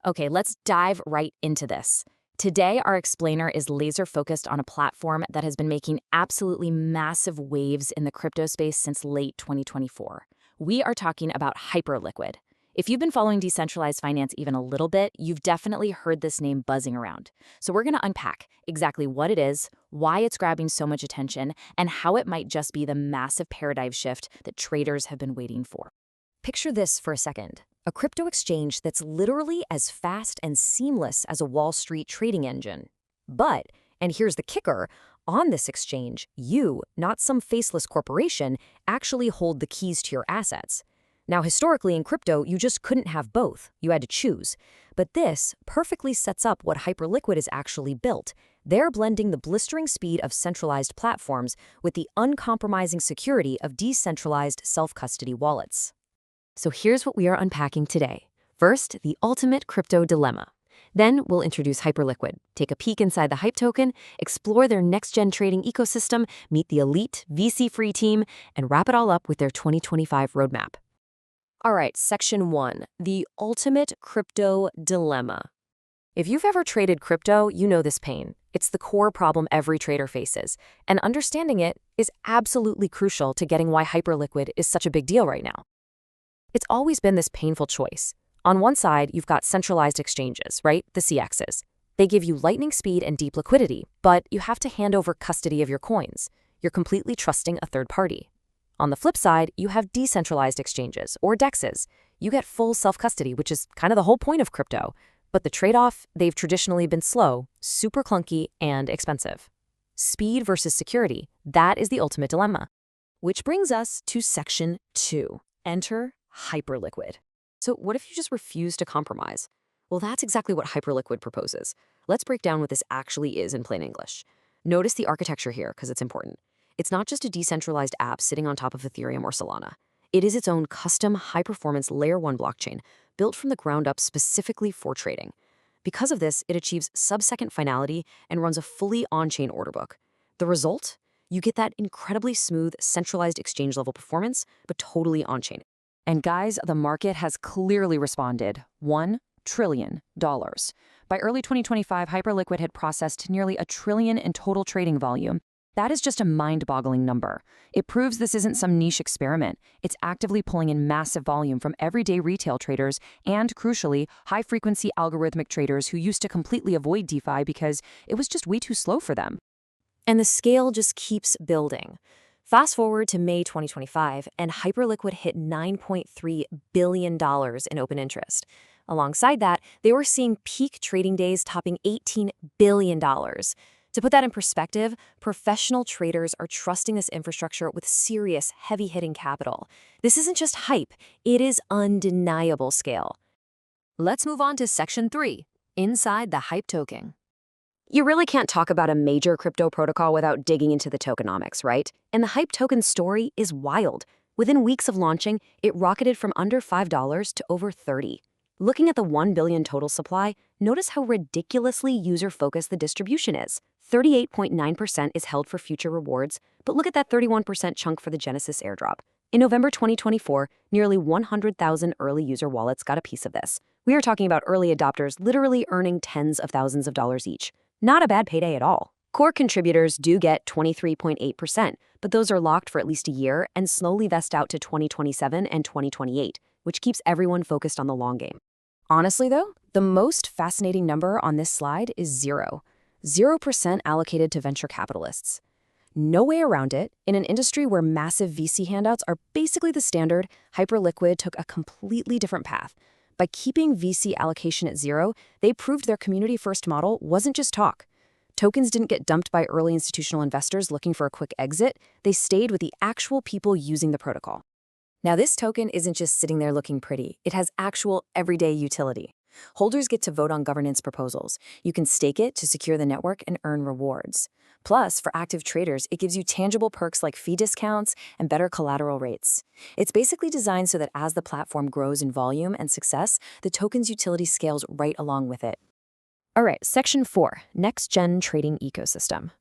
Okay, let's dive right into this. Today, our explainer is laser focused on a platform that has been making absolutely massive waves in the crypto space since late 2024. We are talking about Hyperliquid. If you've been following decentralized finance even a little bit, you've definitely heard this name buzzing around. So we're going to unpack exactly what it is, why it's grabbing so much attention, and how it might just be the massive paradigm shift that traders have been waiting for. Picture this for a second. A crypto exchange that's literally as fast and seamless as a Wall Street trading engine. But, and here's the kicker, on this exchange, you, not some faceless corporation, actually hold the keys to your assets. Now, historically in crypto, you just couldn't have both. You had to choose. But this perfectly sets up what Hyperliquid is actually built. They're blending the blistering speed of centralized platforms with the uncompromising security of decentralized self-custody wallets. So here's what we are unpacking today. First, the ultimate crypto dilemma. Then we'll introduce Hyperliquid, take a peek inside the Hype token, explore their next-gen trading ecosystem, meet the elite VC-free team, and wrap it all up with their 2025 roadmap. All right, Section 1, the ultimate crypto dilemma. If you've ever traded crypto, you know this pain. It's the core problem every trader faces, and understanding it is absolutely crucial to getting why Hyperliquid is such a big deal right now. It's always been this painful choice. On one side, you've got centralized exchanges, right? The CXs. They give you lightning speed and deep liquidity, but you have to hand over custody of your coins. You're completely trusting a third party. On the flip side, you have decentralized exchanges, or DEXs. You get full self-custody, which is kind of the whole point of crypto. But the trade-off, they've traditionally been slow, super clunky, and expensive. Speed versus security, that is the ultimate dilemma. Which brings us to Section 2. Enter Hyperliquid. So what if you just refuse to compromise? Well, that's exactly what Hyperliquid proposes. Let's break down what this actually is in plain English. Notice the architecture here, because it's important. It's not just a decentralized app sitting on top of Ethereum or Solana. It is its own custom high-performance Layer 1 blockchain, built from the ground up specifically for trading. Because of this, it achieves sub-second finality and runs a fully on-chain order book. The result? You get that incredibly smooth, centralized exchange-level performance, but totally on-chain. And guys, the market has clearly responded. $1 trillion. By early 2025, Hyperliquid had processed nearly $1 trillion in total trading volume. That is just a mind-boggling number. It proves this isn't some niche experiment. It's actively pulling in massive volume from everyday retail traders and, crucially, high-frequency algorithmic traders who used to completely avoid DeFi because it was just way too slow for them. And the scale just keeps building. Fast forward to May 2025, and Hyperliquid hit $9.3 billion in open interest. Alongside that, they were seeing peak trading days topping $18 billion. To put that in perspective, professional traders are trusting this infrastructure with serious, heavy-hitting capital. This isn't just hype, it is undeniable scale. Let's move on to Section 3, inside the Hype token. You really can't talk about a major crypto protocol without digging into the tokenomics, right? And the Hype token story is wild. Within weeks of launching, it rocketed from under $5 to over $30. Looking at the 1 billion total supply, notice how ridiculously user-focused the distribution is. 38.9% is held for future rewards, but look at that 31% chunk for the Genesis airdrop. In November 2024, nearly 100,000 early user wallets got a piece of this. We are talking about early adopters literally earning tens of thousands of dollars each. Not a bad payday at all. Core contributors do get 23.8%, but those are locked for at least a year and slowly vest out to 2027 and 2028, which keeps everyone focused on the long game. Honestly, though, the most fascinating number on this slide is 0. 0% allocated to venture capitalists. No way around it. In an industry where massive VC handouts are basically the standard, Hyperliquid took a completely different path. By keeping VC allocation at 0, they proved their community-first model wasn't just talk. Tokens didn't get dumped by early institutional investors looking for a quick exit. They stayed with the actual people using the protocol. Now, this token isn't just sitting there looking pretty. It has actual everyday utility. Holders get to vote on governance proposals. You can stake it to secure the network and earn rewards. Plus, for active traders, it gives you tangible perks like fee discounts and better collateral rates. It's basically designed so that as the platform grows in volume and success, the token's utility scales right along with it. All right, Section 4, Next-Gen Trading Ecosystem.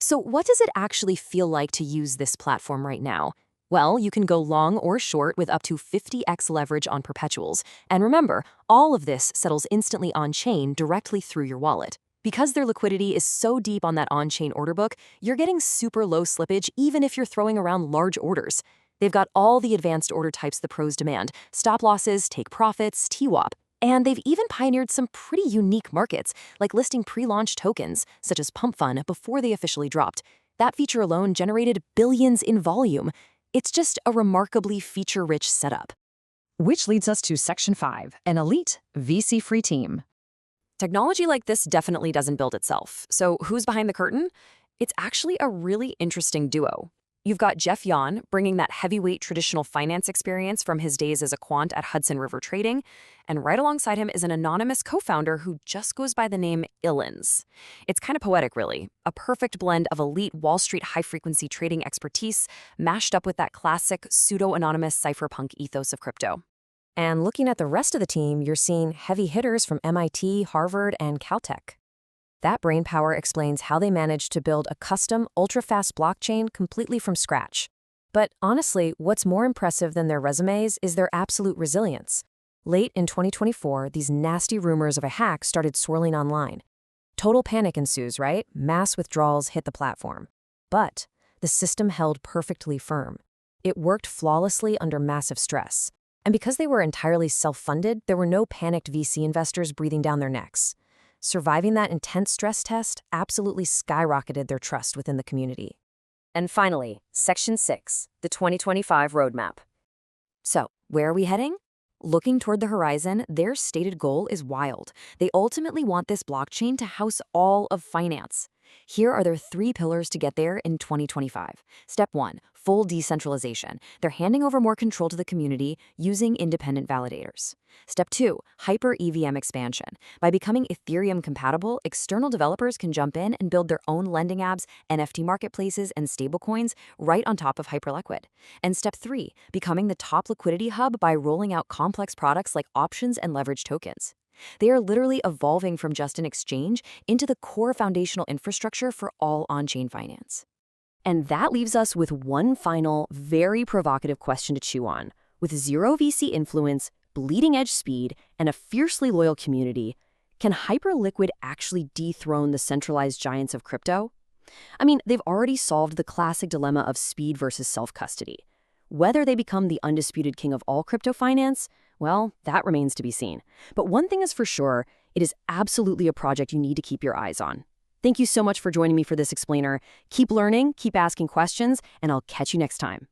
So what does it actually feel like to use this platform right now? Well, you can go long or short with up to 50x leverage on perpetuals. And remember, all of this settles instantly on-chain directly through your wallet. Because their liquidity is so deep on that on-chain order book, you're getting super low slippage even if you're throwing around large orders. They've got all the advanced order types the pros demand: stop losses, take profits, TWAP. And they've even pioneered some pretty unique markets, like listing pre-launch tokens, such as Pump Fun, before they officially dropped. That feature alone generated billions in volume. It's just a remarkably feature-rich setup. Which leads us to Section 5, an elite, VC-free team. Technology like this definitely doesn't build itself. So who's behind the curtain? It's actually a really interesting duo. You've got Jeff Yon, bringing that heavyweight traditional finance experience from his days as a quant at Hudson River Trading, and right alongside him is an anonymous co-founder who just goes by the name Illens. It's kind of poetic, really, a perfect blend of elite Wall Street high-frequency trading expertise mashed up with that classic pseudo-anonymous cypherpunk ethos of crypto. And looking at the rest of the team, you're seeing heavy hitters from MIT, Harvard, and Caltech. That brainpower explains how they managed to build a custom, ultra-fast blockchain completely from scratch. But honestly, what's more impressive than their resumes is their absolute resilience. Late in 2024, these nasty rumors of a hack started swirling online. Total panic ensues, right? Mass withdrawals hit the platform. But the system held perfectly firm. It worked flawlessly under massive stress. And because they were entirely self-funded, there were no panicked VC investors breathing down their necks. Surviving that intense stress test absolutely skyrocketed their trust within the community. And finally, Section 6, the 2025 roadmap. So, where are we heading? Looking toward the horizon, their stated goal is wild. They ultimately want this blockchain to house all of finance. Here are their 3 pillars to get there in 2025. Step 1, full decentralization. They're handing over more control to the community using independent validators. Step 2, hyper EVM expansion. By becoming Ethereum compatible, external developers can jump in and build their own lending apps, NFT marketplaces, and stablecoins right on top of Hyperliquid. And step 3, becoming the top liquidity hub by rolling out complex products like options and leverage tokens. They are literally evolving from just an exchange into the core foundational infrastructure for all on-chain finance. And that leaves us with one final, very provocative question to chew on. With zero VC influence, bleeding-edge speed, and a fiercely loyal community, can Hyperliquid actually dethrone the centralized giants of crypto? I mean, they've already solved the classic dilemma of speed versus self-custody. Whether they become the undisputed king of all crypto finance, well, that remains to be seen. But one thing is for sure, it is absolutely a project you need to keep your eyes on. Thank you so much for joining me for this explainer. Keep learning, keep asking questions, and I'll catch you next time.